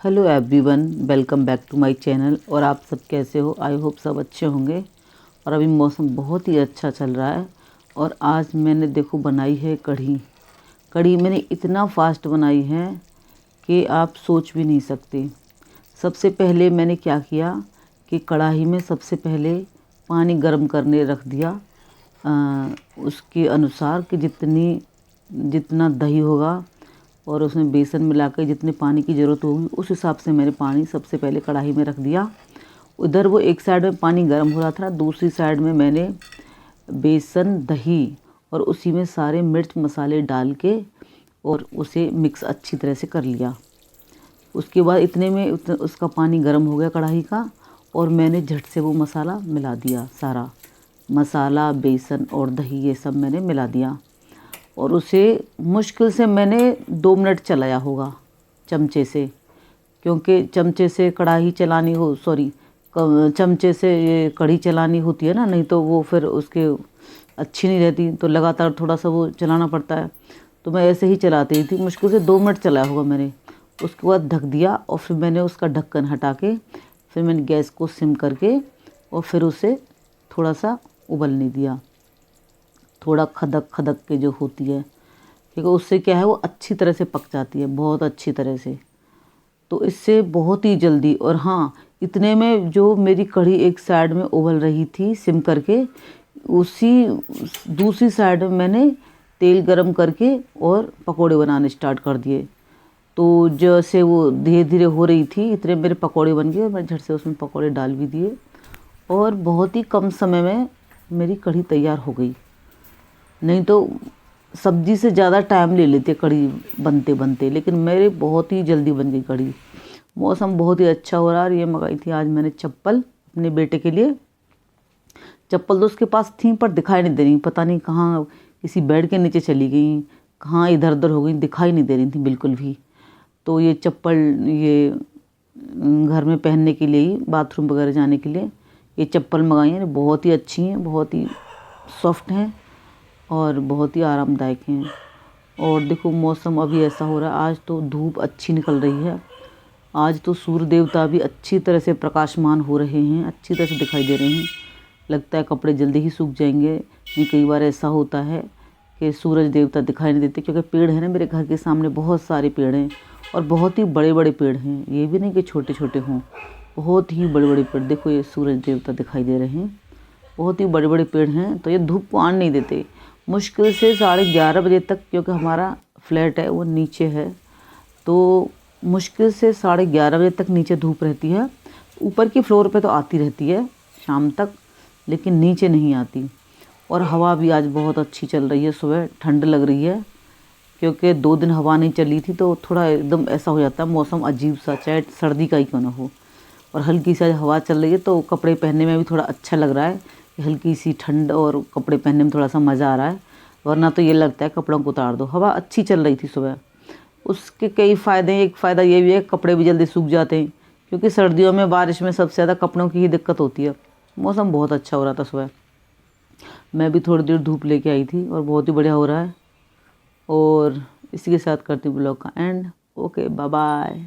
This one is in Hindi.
Hello everyone, welcome back to my channel. और आप सब कैसे हो? आई होप सब अच्छे होंगे। और अभी मौसम बहुत ही अच्छा चल रहा है। और आज मैंने देखो बनाई है कढ़ी। कढ़ी मैंने इतना फास्ट बनाई है कि आप सोच भी नहीं सकते। सबसे पहले मैंने क्या किया कि कढ़ाई में सबसे पहले पानी गर्म करने रख दिया। उसके अनुसार कि जितना दही होगा और उसमें बेसन मिला कर जितने पानी की ज़रूरत होगी उस हिसाब से मैंने पानी सबसे पहले कढ़ाई में रख दिया। उधर वो एक साइड में पानी गर्म हो रहा था, दूसरी साइड में मैंने बेसन, दही और उसी में सारे मिर्च मसाले डाल के और उसे मिक्स अच्छी तरह से कर लिया। उसके बाद इतने में उसका पानी गर्म हो गया कढ़ाई का, और मैंने झट से वो मसाला मिला दिया। सारा मसाला, बेसन और दही ये सब मैंने मिला दिया और उसे मुश्किल से मैंने 2 मिनट चलाया होगा चमचे से, क्योंकि चमचे से कढ़ाई चलानी हो चमचे से ये कढ़ी चलानी होती है ना, नहीं तो वो फिर उसके अच्छी नहीं रहती, तो लगातार थोड़ा सा वो चलाना पड़ता है। तो मैं ऐसे ही चलाती थी, मुश्किल से 2 मिनट चलाया होगा मैंने। उसके बाद ढक दिया और फिर मैंने उसका ढक्कन हटा के फिर मैंने गैस को सिम करके और फिर उसे थोड़ा सा उबलने दिया। थोड़ा खदक खदक के जो होती है, ठीक है, उससे क्या है वो अच्छी तरह से पक जाती है, बहुत अच्छी तरह से। तो इससे बहुत ही जल्दी। और हाँ, इतने में जो मेरी कढ़ी एक साइड में उबल रही थी सिम करके, उसी दूसरी साइड में मैंने तेल गरम करके और पकोड़े बनाने स्टार्ट कर दिए। तो जैसे वो धीरे धीरे हो रही थी, इतने मेरे पकोड़े बन गए। मैं झट से उसमें पकोड़े डाल भी दिए और बहुत ही कम समय में मेरी कढ़ी तैयार हो गई। नहीं तो सब्जी से ज़्यादा टाइम ले लेते कढ़ी बनते बनते, लेकिन मेरे बहुत ही जल्दी बन गई कढ़ी। मौसम बहुत ही अच्छा हो रहा है। और ये मंगाई थी आज मैंने चप्पल अपने बेटे के लिए। चप्पल तो उसके पास थी पर दिखाई नहीं दे रही, पता नहीं कहाँ किसी बेड के नीचे चली गई, कहाँ इधर उधर हो गई, दिखाई नहीं दे रही थी बिल्कुल भी। तो ये चप्पल ये घर में पहनने के लिए ही, बाथरूम वगैरह जाने के लिए ये चप्पल मंगाई हैं। बहुत ही अच्छी हैं, बहुत ही सॉफ्ट हैं और बहुत ही आरामदायक हैं। और देखो मौसम अभी ऐसा हो रहा है, आज तो धूप अच्छी निकल रही है। आज तो सूर्य देवता भी अच्छी तरह से प्रकाशमान हो रहे हैं, अच्छी तरह से दिखाई दे रहे हैं। लगता है कपड़े जल्दी ही सूख जाएंगे। नहीं, कई बार ऐसा होता है कि सूरज देवता दिखाई नहीं देते, क्योंकि पेड़ है ना मेरे घर के सामने, बहुत सारे पेड़ हैं और बहुत ही बड़े बड़े पेड़ हैं। ये भी नहीं कि छोटे छोटे हों, बहुत ही बड़े बड़े पेड़। देखो ये सूरज देवता दिखाई दे रहे हैं, बहुत ही बड़े बड़े पेड़ हैं। तो ये धूप को आने नहीं देते। मुश्किल से 11:30 बजे तक, क्योंकि हमारा फ्लैट है वो नीचे है, तो मुश्किल से 11:30 बजे तक नीचे धूप रहती है। ऊपर की फ्लोर पे तो आती रहती है शाम तक, लेकिन नीचे नहीं आती। और हवा भी आज बहुत अच्छी चल रही है, सुबह ठंड लग रही है, क्योंकि 2 दिन हवा नहीं चली थी तो थोड़ा एकदम ऐसा हो जाता है मौसम अजीब सा, चाहे सर्दी का ही क्यों ना हो। और हल्की सी हवा चल रही है तो कपड़े पहनने में भी थोड़ा अच्छा लग रहा है, हल्की सी ठंड, और कपड़े पहनने में थोड़ा सा मज़ा आ रहा है। वरना तो ये लगता है कपड़ों को उतार दो। हवा अच्छी चल रही थी सुबह। उसके कई फ़ायदे हैं। एक फ़ायदा ये भी है कपड़े भी जल्दी सूख जाते हैं, क्योंकि सर्दियों में बारिश में सबसे ज़्यादा कपड़ों की ही दिक्कत होती है। मौसम बहुत अच्छा हो रहा था सुबह। मैं भी थोड़ी देर धूप लेके आई थी और बहुत ही बढ़िया हो रहा है। और इसी के साथ करती हूँ ब्लॉग का एंड। Okay, bye bye.